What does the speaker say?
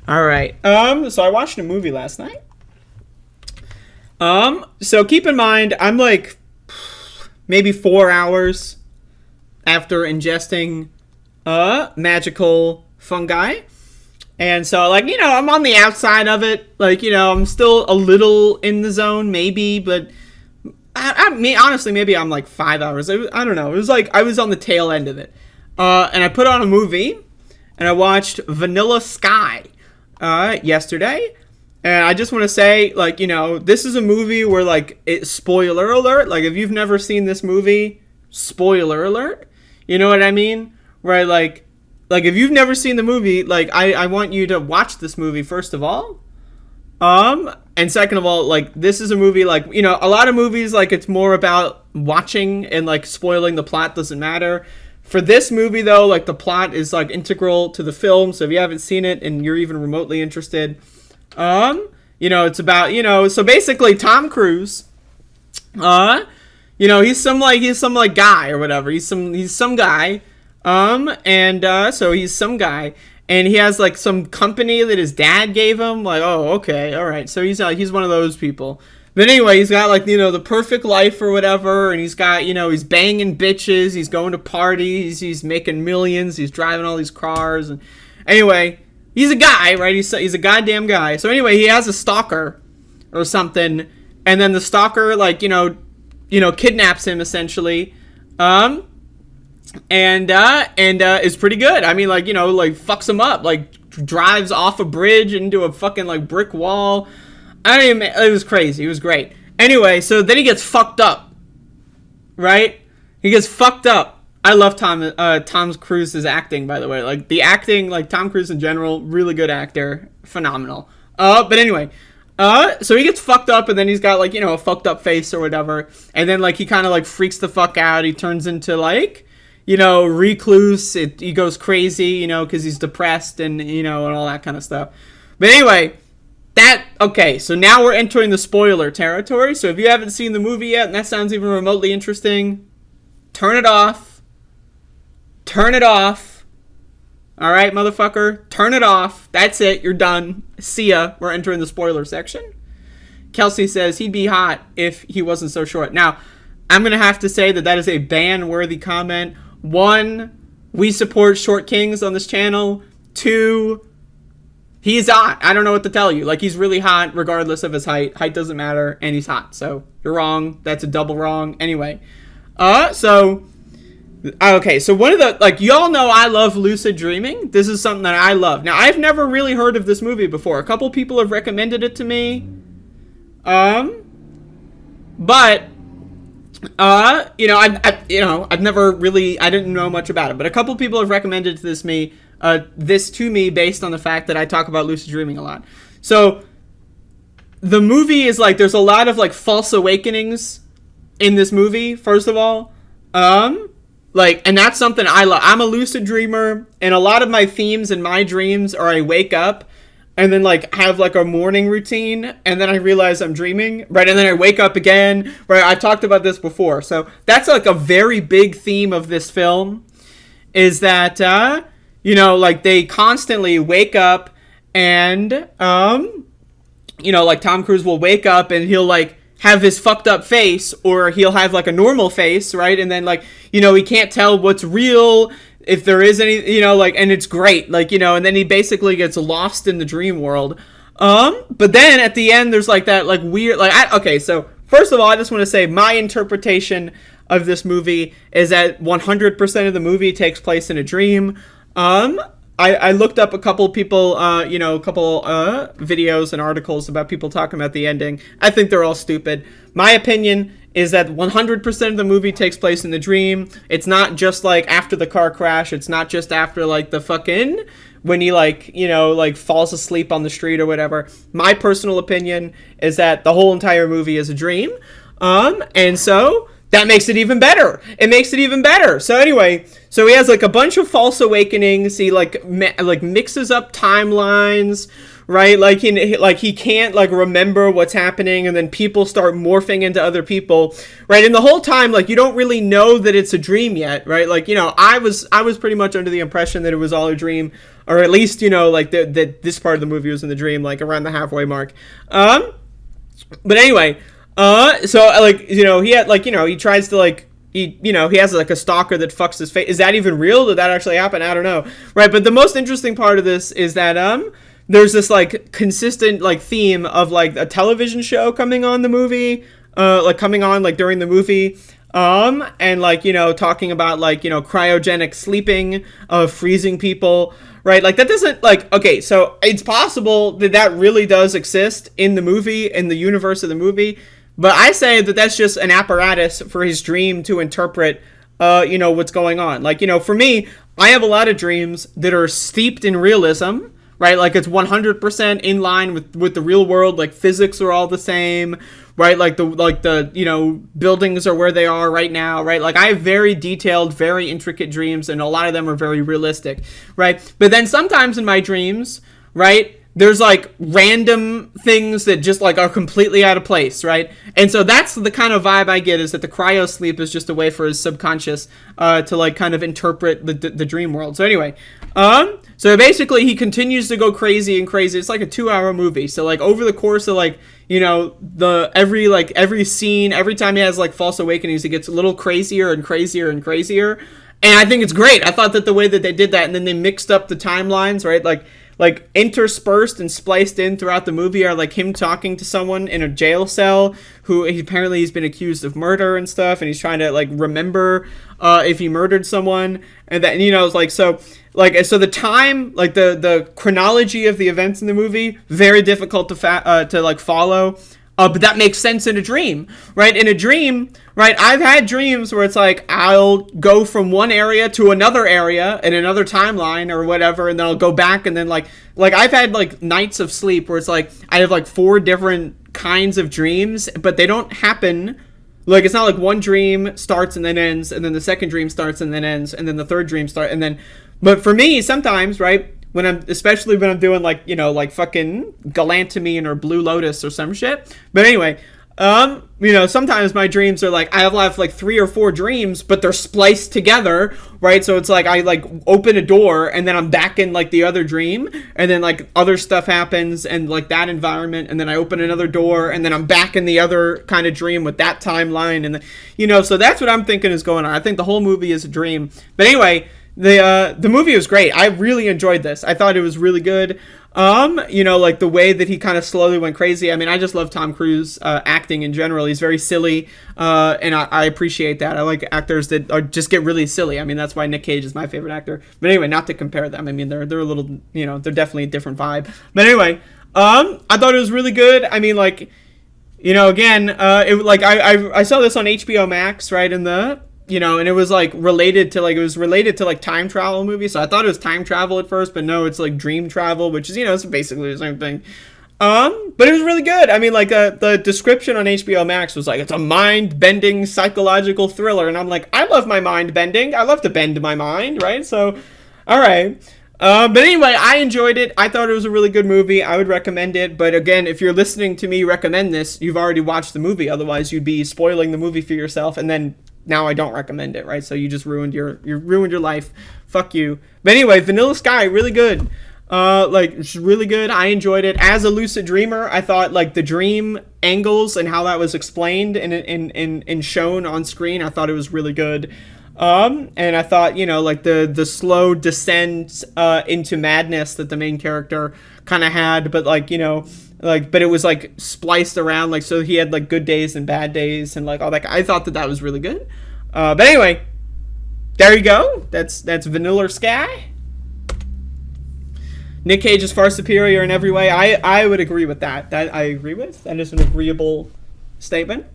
All right. So I watched a movie last night. So keep in mind, I'm like maybe 4 hours after ingesting magical fungi. And so, like, I'm on the outside of it. Like, I'm still a little in the zone, maybe, but honestly, maybe I'm like 5 hours. I don't know. It was like I was on the tail end of it. And I put on a movie, and I watched Vanilla Sky yesterday. And I just want to say, like, this is a movie where, like, spoiler alert. Like, if you've never seen this movie, spoiler alert. You know what I mean? Right? Like if you've never seen the movie, like, I want you to watch this movie, first of all. And second of all, like, this is a movie, like, a lot of movies, like, it's more about watching and, like, spoiling the plot doesn't matter. For this movie, though, like, the plot is, like, integral to the film. So if you haven't seen it and you're even remotely interested, it's about, so basically Tom Cruise, he's some guy or whatever. He's some guy. So he's some guy, and he has like some company that his dad gave him. Like, oh, okay, all right. So he's one of those people. But anyway, he's got like the perfect life or whatever, and he's got he's banging bitches, he's going to parties, he's making millions, he's driving all these cars, and anyway, he's a guy, right? He's a goddamn guy. So anyway, he has a stalker or something, and then the stalker kidnaps him essentially. And is pretty good. I mean, like, fucks him up, like, drives off a bridge into a fucking, like, brick wall. It was crazy. It was great. Anyway, so then he gets fucked up, right? He gets fucked up. I love Tom Cruise's acting, by the way. Like, the acting, like, Tom Cruise in general, really good actor. Phenomenal. But anyway, so he gets fucked up, and then he's got, like, a fucked up face or whatever. And then, like, he kind of, like, freaks the fuck out. He turns into, like, recluse. He goes crazy, because he's depressed and, and all that kind of stuff. But anyway, so now we're entering the spoiler territory. So if you haven't seen the movie yet, and that sounds even remotely interesting, turn it off. Turn it off. All right, motherfucker, turn it off. That's it. You're done. See ya. We're entering the spoiler section. Kelsey says he'd be hot if he wasn't so short. Now, I'm going to have to say that is a ban-worthy comment. 1, we support short kings on this channel. 2, he's hot. I don't know what to tell you. Like, he's really hot regardless of his height. Height doesn't matter, and he's hot. So, you're wrong. That's a double wrong. Anyway. So one of the, like, y'all know I love lucid dreaming. This is something that I love. Now, I've never really heard of this movie before. A couple people have recommended it to me. But I've never really, I didn't know much about it, but a couple people have recommended this to me based on the fact that I talk about lucid dreaming a lot. So the movie is like, there's a lot of like false awakenings in this movie. First of all, and that's something I love. I'm a lucid dreamer, and a lot of my themes in my dreams are I wake up and then, like, have, like, a morning routine, and then I realize I'm dreaming, right? And then I wake up again, right? I've talked about this before. So that's, like, a very big theme of this film, is that, like, they constantly wake up, and, like, Tom Cruise will wake up, and he'll, like, have his fucked up face, or he'll have, like, a normal face, right? And then, like, he can't tell what's real, if there is any, and it's great, and then he basically gets lost in the dream world. But then at the end, there's like that, like, weird, so first of all, I just want to say my interpretation of this movie is that 100% of the movie takes place in a dream. I looked up a couple people, videos and articles about people talking about the ending. I think they're all stupid. My opinion is that 100% of the movie takes place in the dream. It's not just, like, after the car crash. It's not just after, like, the fucking, when he, like, falls asleep on the street or whatever. My personal opinion is that the whole entire movie is a dream. And so that makes it even better. It makes it even better. So anyway, so he has like a bunch of false awakenings. He like mixes up timelines, right? Like he can't like remember what's happening, and then people start morphing into other people, right? And the whole time, like, you don't really know that it's a dream yet, right? Like, you know, I was pretty much under the impression that it was all a dream, or at least, you know, like that this part of the movie was in the dream, like around the halfway mark. But anyway. So like, you know, he had like, you know, he tries to like, he has like a stalker that fucks his face. Is that even real? Did that actually happen? I don't know. Right. But the most interesting part of this is that, there's this like consistent like theme of like a television show coming on the movie, like coming on like during the movie. And like, you know, talking about like, you know, cryogenic sleeping, freezing people, right? Like that doesn't like, okay, so it's possible that that really does exist in the movie, in the universe of the movie. But I say that that's just an apparatus for his dream to interpret, you know, what's going on. Like, you know, for me, I have a lot of dreams that are steeped in realism, right? Like it's 100% in line with the real world. Like physics are all the same, right? Like the, you know, buildings are where they are right now, right? Like I have very detailed, very intricate dreams, and a lot of them are very realistic, right? But then sometimes in my dreams, right, there's like random things that just like are completely out of place, right? And so that's the kind of vibe I get, is that the cryo sleep is just a way for his subconscious to like kind of interpret the dream world. So anyway, so basically he continues to go crazy and crazy. It's like a 2-hour movie. So like over the course of like, you know, every scene, every time he has like false awakenings, it gets a little crazier and crazier and crazier. And I think it's great. I thought that the way that they did that, and then they mixed up the timelines, right? Like interspersed and spliced in throughout the movie are like him talking to someone in a jail cell who he's been accused of murder and stuff, and he's trying to like remember if he murdered someone, and that, you know, it's like, so the time, like the chronology of the events in the movie, very difficult to like follow. But that makes sense in a dream, right? In a dream, right? I've had dreams where it's like I'll go from one area to another area in another timeline or whatever, and then I'll go back, and then like I've had like nights of sleep where it's like I have like 4 different kinds of dreams, but they don't happen. Like it's not like one dream starts and then ends, and then the second dream starts and then ends, and then the third dream starts, and then. But for me, sometimes, right? Especially when I'm doing like, you know, like fucking galantamine or Blue Lotus or some shit. But anyway, you know, sometimes my dreams are like, I have like 3 or 4 dreams, but they're spliced together, right? So it's like I like open a door and then I'm back in like the other dream, and then like other stuff happens and like that environment, and then I open another door and then I'm back in the other kind of dream with that timeline, and you know, so that's what I'm thinking is going on. I think the whole movie is a dream. But anyway, the movie was great. I really enjoyed this. I thought it was really good. You know, like the way that he kind of slowly went crazy. I mean, I just love Tom Cruise acting in general. He's very silly, and I appreciate that. I like actors that just get really silly. I mean, that's why Nick Cage is my favorite actor. But anyway, not to compare them. I mean, they're a little, you know, they're definitely a different vibe. But anyway, I thought it was really good. I mean, like, you know, again, I saw this on HBO Max, right, in the, you know, and it was like related to like time travel movie. So I thought it was time travel at first, but no, it's like dream travel, which is, you know, it's basically the same thing. But it was really good. I mean, like the description on HBO Max was like, it's a mind-bending psychological thriller, and I'm like, I love my mind bending. I love to bend my mind, right? So, all right. But anyway, I enjoyed it. I thought it was a really good movie. I would recommend it. But again, if you're listening to me recommend this, you've already watched the movie. Otherwise, you'd be spoiling the movie for yourself, and then now I don't recommend it, right? So you just ruined your life. Fuck you. But anyway, Vanilla Sky, really good. Like, it's really good. I enjoyed it. As a lucid dreamer, I thought like the dream angles and how that was explained and shown on screen, I thought it was really good. And I thought, you know, like the slow descent into madness that the main character kind of had, but like, you know, like, but it was like spliced around, like, so he had like good days and bad days and like all that. I thought that was really good. But anyway, there you go. That's Vanilla Sky. Nick Cage is far superior in every way. I would agree with that. That I agree with. That is an agreeable statement.